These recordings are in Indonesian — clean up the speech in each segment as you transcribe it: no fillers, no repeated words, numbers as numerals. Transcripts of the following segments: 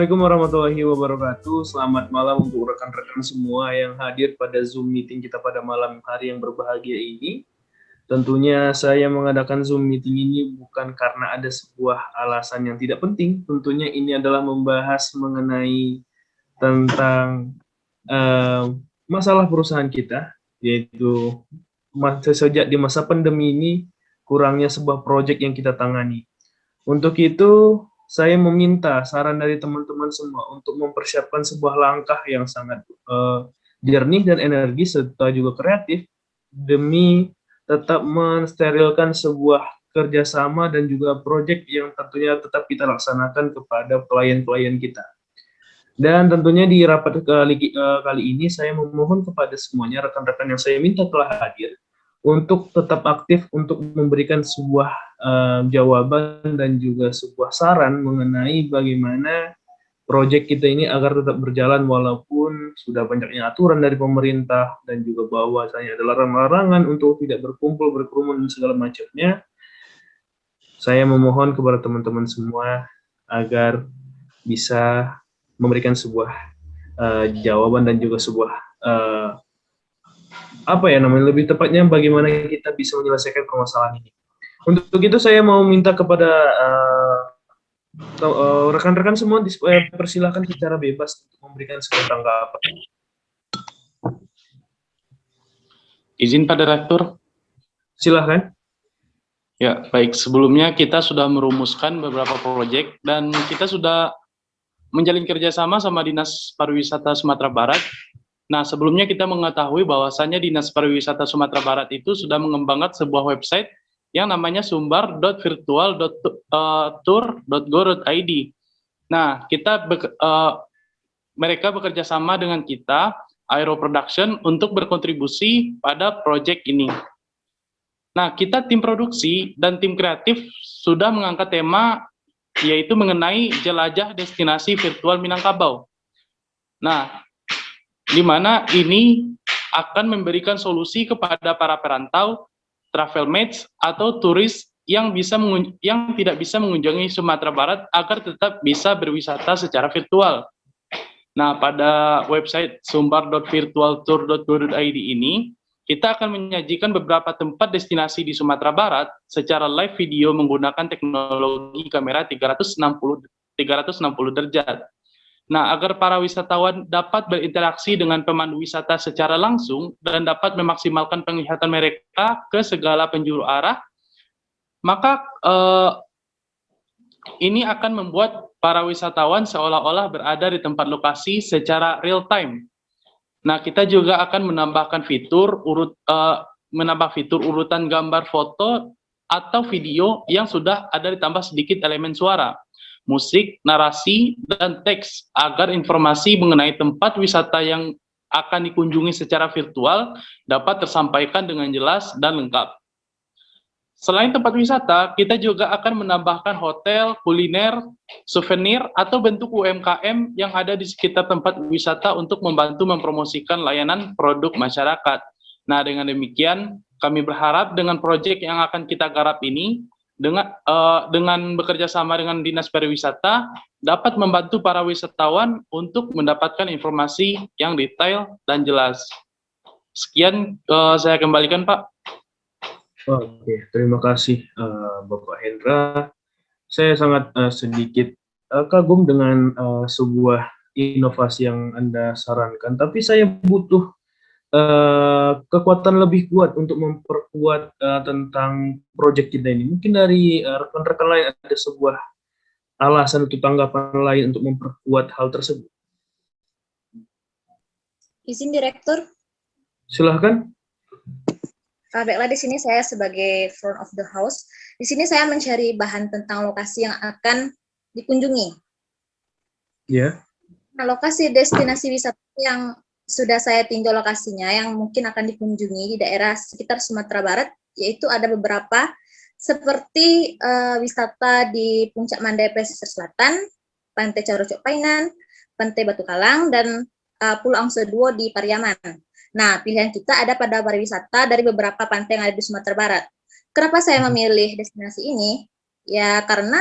Assalamualaikum warahmatullahi wabarakatuh. Selamat malam untuk rekan-rekan semua yang hadir pada Zoom meeting kita pada malam hari yang berbahagia ini. Tentunya saya mengadakan Zoom meeting ini bukan karena ada sebuah alasan yang tidak penting. Tentunya ini adalah membahas mengenai tentang masalah perusahaan kita, yaitu sejak di masa pandemi ini kurangnya sebuah proyek yang kita tangani. Untuk itu, saya meminta saran dari teman-teman semua untuk mempersiapkan sebuah langkah yang sangat jernih dan energis serta juga kreatif demi tetap mensterilkan sebuah kerjasama dan juga proyek yang tentunya tetap kita laksanakan kepada klien-klien kita. Dan tentunya di rapat kali ini saya memohon kepada semuanya rekan-rekan yang saya minta telah hadir untuk tetap aktif untuk memberikan sebuah jawaban dan juga sebuah saran mengenai bagaimana proyek kita ini agar tetap berjalan walaupun sudah banyaknya aturan dari pemerintah dan juga bahwasanya adalah larangan untuk tidak berkumpul, berkerumun dan segala macamnya. Saya memohon kepada teman-teman semua agar bisa memberikan sebuah jawaban dan juga sebuah lebih tepatnya bagaimana kita bisa menyelesaikan permasalahan ini. Untuk itu saya mau minta kepada rekan-rekan semua persilahkan secara bebas untuk memberikan sebuah tanggapan. Izin Pak Direktur. Silahkan. Ya, baik. Sebelumnya kita sudah merumuskan beberapa proyek dan kita sudah menjalin kerjasama sama Dinas Pariwisata Sumatera Barat. Nah, sebelumnya kita mengetahui bahwasannya Dinas Pariwisata Sumatera Barat itu sudah mengembangkan sebuah website yang namanya sumbar.virtual.tour.go.id. Nah, mereka bekerja sama dengan kita, Aero Production, untuk berkontribusi pada proyek ini. Nah, kita tim produksi dan tim kreatif sudah mengangkat tema yaitu mengenai jelajah destinasi virtual Minangkabau. Nah, di mana ini akan memberikan solusi kepada para perantau, travel mates atau turis yang tidak bisa mengunjungi Sumatera Barat agar tetap bisa berwisata secara virtual. Nah, pada website sumbar.virtualtour.go.id ini kita akan menyajikan beberapa tempat destinasi di Sumatera Barat secara live video menggunakan teknologi kamera 360 derajat. Nah, agar para wisatawan dapat berinteraksi dengan pemandu wisata secara langsung dan dapat memaksimalkan penglihatan mereka ke segala penjuru arah, maka ini akan membuat para wisatawan seolah-olah berada di tempat lokasi secara real time. Nah, kita juga akan menambahkan fitur urutan gambar foto atau video yang sudah ada ditambah sedikit elemen suara, musik, narasi, dan teks agar informasi mengenai tempat wisata yang akan dikunjungi secara virtual dapat tersampaikan dengan jelas dan lengkap. Selain tempat wisata, kita juga akan menambahkan hotel, kuliner, souvenir, atau bentuk UMKM yang ada di sekitar tempat wisata untuk membantu mempromosikan layanan produk masyarakat. Nah, dengan demikian, kami berharap dengan proyek yang akan kita garap ini, dengan bekerja sama dengan Dinas Pariwisata, dapat membantu para wisatawan untuk mendapatkan informasi yang detail dan jelas. Sekian, saya kembalikan, Pak. Oke, terima kasih Bapak Hendra. Saya sangat sedikit kagum dengan sebuah inovasi yang Anda sarankan, tapi saya butuh kekuatan lebih kuat untuk memperkuat tentang proyek kita ini. Mungkin dari rekan-rekan lain ada sebuah alasan atau tanggapan lain untuk memperkuat hal tersebut. Izin Direktur. Silahkan. Baiklah, di sini saya sebagai front of the house. Di sini saya mencari bahan tentang lokasi yang akan dikunjungi. Ya. Nah, lokasi destinasi wisata yang sudah saya tinjau lokasinya yang mungkin akan dikunjungi di daerah sekitar Sumatera Barat, yaitu ada beberapa seperti wisata di Puncak Mandai Pesisir Selatan, Pantai Carocok Painan, Pantai Batu Kalang, dan Pulau Angsa Duo di Pariaman. Nah, pilihan kita ada pada pariwisata dari beberapa pantai yang ada di Sumatera Barat. Kenapa saya memilih destinasi ini? Ya, karena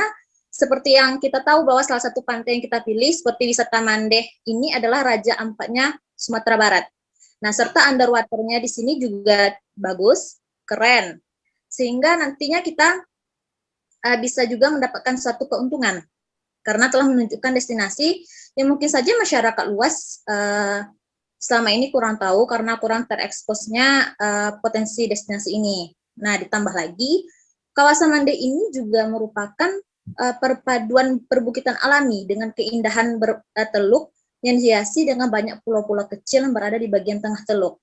Seperti yang kita tahu bahwa salah satu pantai yang kita pilih seperti wisata Mandeh ini adalah Raja Ampatnya Sumatera Barat. Nah, serta underwater-nya di sini juga bagus, keren. Sehingga nantinya kita bisa juga mendapatkan suatu keuntungan karena telah menunjukkan destinasi yang mungkin saja masyarakat luas selama ini kurang tahu karena kurang tereksposnya potensi destinasi ini. Nah, ditambah lagi kawasan Mandeh ini juga merupakan perpaduan perbukitan alami dengan keindahan teluk yang dihiasi dengan banyak pulau-pulau kecil yang berada di bagian tengah teluk.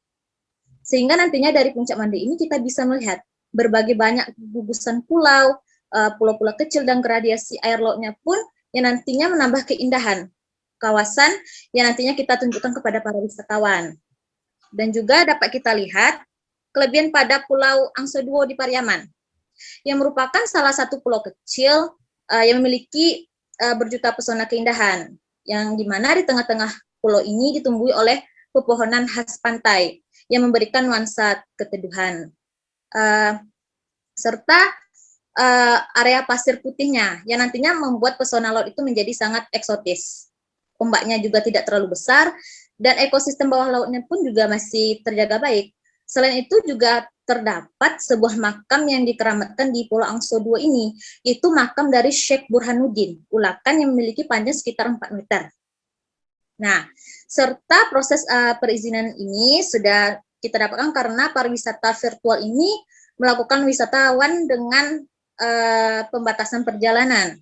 Sehingga nantinya dari puncak Mandeh ini kita bisa melihat berbagai banyak gugusan pulau, pulau-pulau kecil dan gradiasi air lautnya pun yang nantinya menambah keindahan kawasan yang nantinya kita tunjukkan kepada para wisatawan. Dan juga dapat kita lihat kelebihan pada Pulau Angsoduo di Pariaman, yang merupakan salah satu pulau kecil yang memiliki berjuta pesona keindahan, yang dimana di tengah-tengah pulau ini ditumbuhi oleh pepohonan khas pantai yang memberikan nuansa keteduhan, serta area pasir putihnya yang nantinya membuat pesona laut itu menjadi sangat eksotis. Ombaknya juga tidak terlalu besar dan ekosistem bawah lautnya pun juga masih terjaga baik. Selain itu juga terdapat sebuah makam yang dikeramatkan di Pulau Angsoduo ini, yaitu makam dari Syekh Burhanuddin, ulakan yang memiliki panjang sekitar 4 meter. Nah, serta proses perizinan ini sudah kita dapatkan karena pariwisata virtual ini melakukan wisatawan dengan pembatasan perjalanan.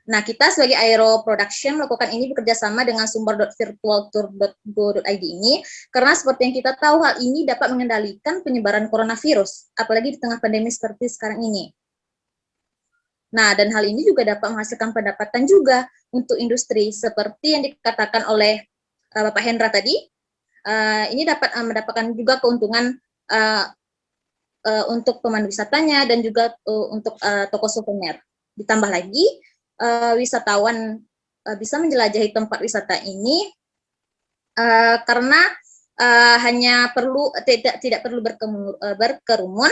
Nah, kita sebagai Aero Production melakukan ini bekerjasama dengan sumber.virtualtour.go.id ini, karena seperti yang kita tahu hal ini dapat mengendalikan penyebaran coronavirus, apalagi di tengah pandemi seperti sekarang ini. Nah, dan hal ini juga dapat menghasilkan pendapatan juga untuk industri, seperti yang dikatakan oleh Bapak Hendra tadi, ini dapat mendapatkan juga keuntungan untuk pemandu wisatanya dan juga untuk toko souvenir. Ditambah lagi, wisatawan bisa menjelajahi tempat wisata ini karena hanya perlu tidak perlu berkerumun,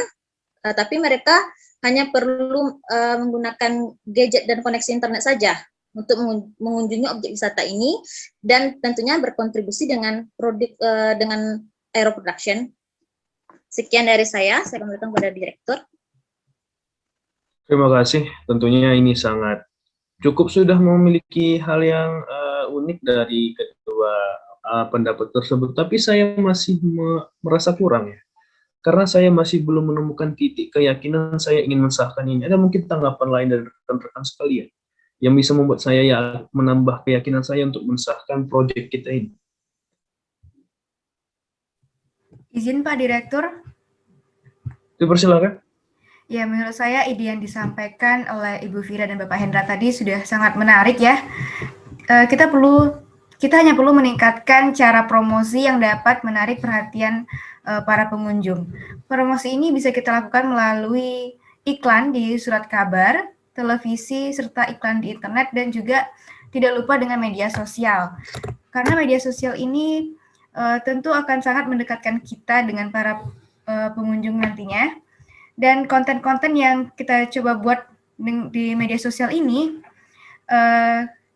tapi mereka hanya perlu menggunakan gadget dan koneksi internet saja untuk mengunjungi objek wisata ini dan tentunya berkontribusi dengan dengan Aero Production. Sekian dari saya kembalikan kepada Direktur. Terima kasih, tentunya ini sangat cukup sudah memiliki hal yang unik dari kedua pendapat tersebut, tapi saya masih merasa kurang ya, karena saya masih belum menemukan titik keyakinan saya ingin mensahkan ini. Ada mungkin tanggapan lain dari rekan-rekan sekalian yang bisa membuat saya menambah keyakinan saya untuk mensahkan proyek kita ini. Izin Pak Direktur. Dipersilakan. Ya, menurut saya ide yang disampaikan oleh Ibu Vira dan Bapak Hendra tadi sudah sangat menarik ya. Kita hanya perlu meningkatkan cara promosi yang dapat menarik perhatian para pengunjung. Promosi ini bisa kita lakukan melalui iklan di surat kabar, televisi, serta iklan di internet, dan juga tidak lupa dengan media sosial. Karena media sosial ini tentu akan sangat mendekatkan kita dengan para pengunjung nantinya. Dan konten-konten yang kita coba buat di media sosial ini,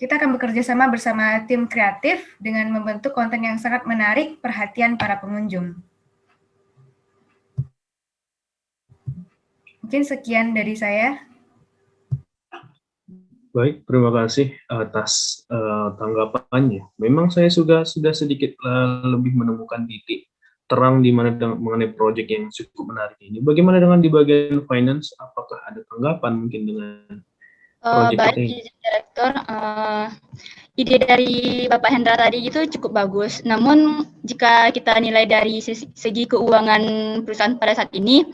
kita akan bekerja sama bersama tim kreatif dengan membentuk konten yang sangat menarik perhatian para pengunjung. Mungkin sekian dari saya. Baik, terima kasih atas tanggapannya. Memang saya sudah sedikit lebih menemukan titik terang di mana mengenai proyek yang cukup menarik ini. Bagaimana dengan di bagian finance? Apakah ada tanggapan mungkin dengan proyek baik, ini? Direktur, ide dari Bapak Hendra tadi itu cukup bagus. Namun jika kita nilai dari segi keuangan perusahaan pada saat ini,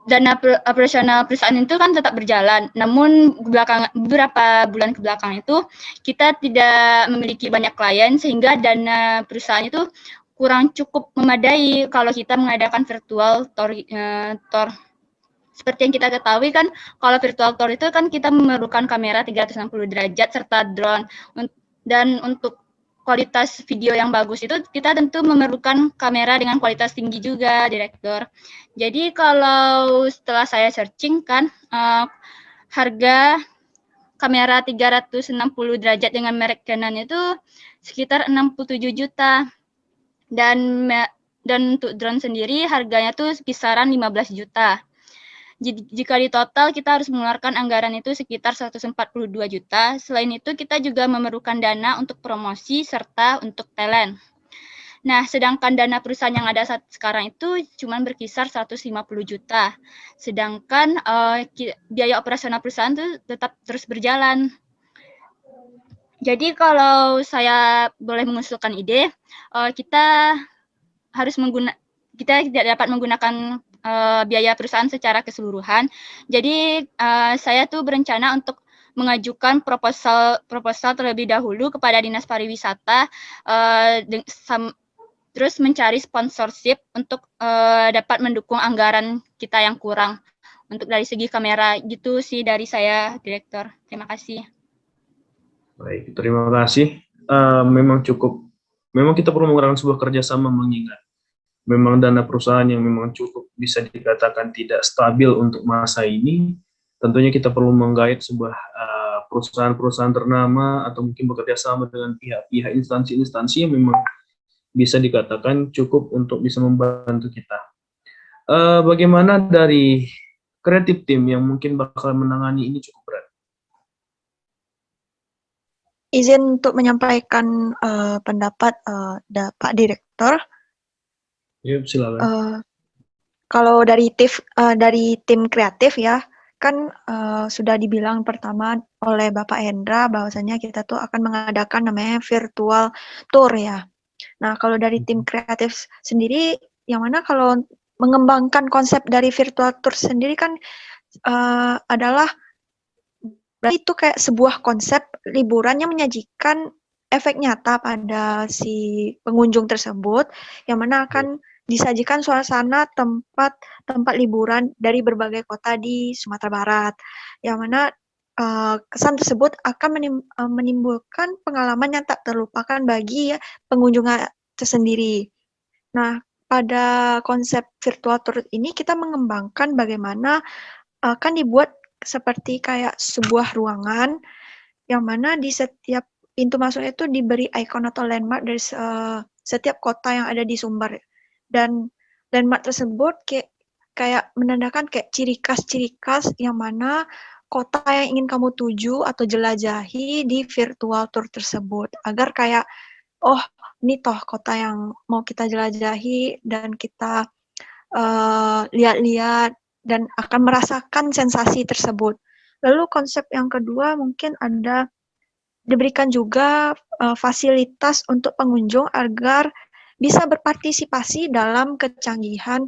dana operasional perusahaan itu kan tetap berjalan. Namun beberapa bulan ke belakang itu kita tidak memiliki banyak klien sehingga dana perusahaan itu kurang cukup memadai kalau kita mengadakan virtual tour. Seperti yang kita ketahui kan, kalau virtual tour itu kan kita memerlukan kamera 360 derajat serta drone. Dan untuk kualitas video yang bagus itu kita tentu memerlukan kamera dengan kualitas tinggi juga, Direktur. Jadi kalau setelah saya searching kan, harga kamera 360 derajat dengan merek Canon itu sekitar 67 juta. Dan untuk drone sendiri harganya tuh kisaran 15 juta. Jika di total kita harus mengeluarkan anggaran itu sekitar 142 juta. Selain itu kita juga memerlukan dana untuk promosi serta untuk talent. Nah, sedangkan dana perusahaan yang ada saat sekarang itu cuma berkisar 150 juta. Sedangkan biaya operasional perusahaan itu tetap terus berjalan. Jadi kalau saya boleh mengusulkan ide, kita tidak dapat menggunakan biaya perusahaan secara keseluruhan. Jadi saya tuh berencana untuk mengajukan proposal terlebih dahulu kepada Dinas Pariwisata, terus mencari sponsorship untuk dapat mendukung anggaran kita yang kurang. Untuk dari segi kamera, gitu sih dari saya, Direktur. Terima kasih. Baik, terima kasih. Memang kita perlu menggunakan sebuah kerjasama, mengingat memang dana perusahaan yang memang cukup bisa dikatakan tidak stabil untuk masa ini. Tentunya kita perlu menggait sebuah perusahaan-perusahaan ternama atau mungkin bekerja sama dengan pihak-pihak instansi-instansi yang memang bisa dikatakan cukup untuk bisa membantu kita. Bagaimana dari kreatif tim yang mungkin bakal menangani ini cukup berat? Izin untuk menyampaikan pendapat Pak Direktur. Yuk, silakan. Kalau dari tim kreatif ya, kan sudah dibilang pertama oleh Bapak Hendra bahwasanya kita tuh akan mengadakan namanya virtual tour ya. Nah, kalau dari tim kreatif sendiri, yang mana kalau mengembangkan konsep dari virtual tour sendiri kan adalah berarti itu kayak sebuah konsep liburan yang menyajikan efek nyata pada si pengunjung tersebut, yang mana akan disajikan suasana tempat liburan dari berbagai kota di Sumatera Barat, yang mana kesan tersebut akan menimbulkan pengalaman yang tak terlupakan bagi pengunjung tersendiri. Nah, pada konsep virtual tour ini kita mengembangkan bagaimana akan dibuat seperti kayak sebuah ruangan yang mana di setiap pintu masuknya itu diberi ikon atau landmark dari setiap kota yang ada di Sumbar. Dan landmark tersebut kayak menandakan kayak ciri khas yang mana kota yang ingin kamu tuju atau jelajahi di virtual tour tersebut, agar kayak oh ini toh kota yang mau kita jelajahi dan kita lihat-lihat dan akan merasakan sensasi tersebut. Lalu konsep yang kedua mungkin ada diberikan juga fasilitas untuk pengunjung agar bisa berpartisipasi dalam kecanggihan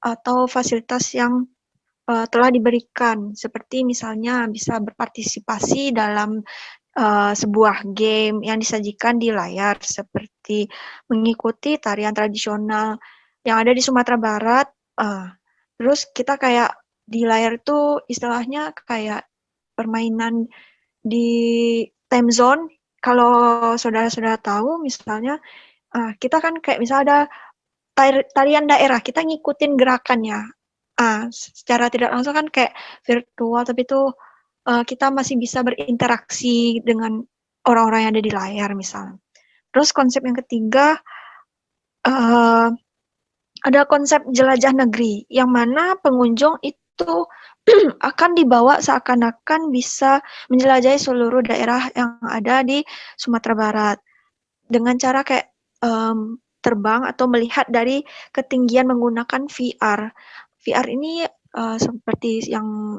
atau fasilitas yang telah diberikan, seperti misalnya bisa berpartisipasi dalam sebuah game yang disajikan di layar, seperti mengikuti tarian tradisional yang ada di Sumatera Barat. Terus kita kayak di layar itu istilahnya kayak permainan di time zone. Kalau saudara-saudara tahu, misalnya kita kan kayak misalnya ada tarian daerah, kita ngikutin gerakannya. Secara tidak langsung kan kayak virtual, tapi itu kita masih bisa berinteraksi dengan orang-orang yang ada di layar misalnya. Terus konsep yang ketiga, ada konsep jelajah negeri, yang mana pengunjung itu akan dibawa seakan-akan bisa menjelajahi seluruh daerah yang ada di Sumatera Barat. Dengan cara kayak terbang atau melihat dari ketinggian menggunakan VR. VR ini seperti yang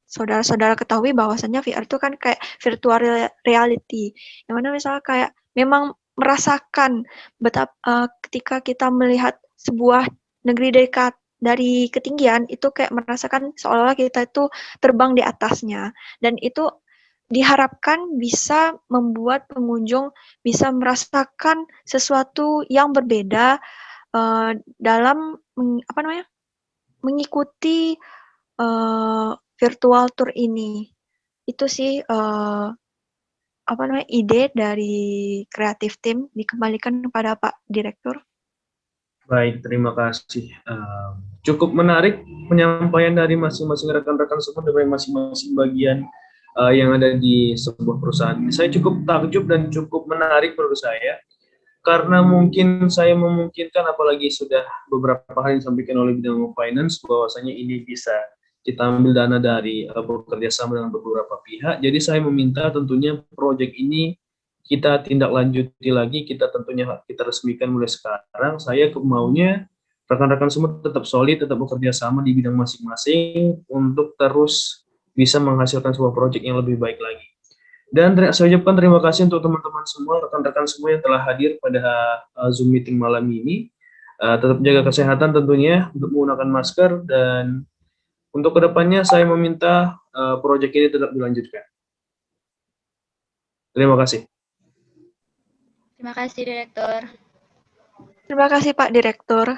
saudara-saudara ketahui bahwasannya VR itu kan kayak virtual reality, yang mana misalnya kayak memang merasakan betapa ketika kita melihat sebuah negeri dari ketinggian, itu kayak merasakan seolah-olah kita itu terbang di atasnya, dan itu diharapkan bisa membuat pengunjung bisa merasakan sesuatu yang berbeda dalam mengikuti virtual tour ini. Itu sih ide dari kreatif tim, dikembalikan kepada Pak Direktur. Baik, terima kasih. Cukup menarik penyampaian dari masing-masing rekan-rekan semua dari masing-masing bagian yang ada di sebuah perusahaan ini. Saya cukup takjub dan cukup menarik menurut saya, karena mungkin saya memungkinkan, apalagi sudah beberapa kali disampaikan oleh bidang finance, bahwasanya ini bisa kita ambil dana dari bekerja sama dengan beberapa pihak. Jadi saya meminta tentunya proyek ini kita tindak lanjuti lagi, kita tentunya kita resmikan mulai sekarang. Saya maunya rekan-rekan semua tetap solid, tetap bekerja sama di bidang masing-masing untuk terus bisa menghasilkan sebuah proyek yang lebih baik lagi. Dan saya ucapkan terima kasih untuk teman-teman semua, rekan-rekan semua yang telah hadir pada Zoom meeting malam ini. Tetap jaga kesehatan tentunya, untuk menggunakan masker, dan untuk kedepannya saya meminta proyek ini tetap dilanjutkan. Terima kasih. Terima kasih, Direktur. Terima kasih Pak Direktur.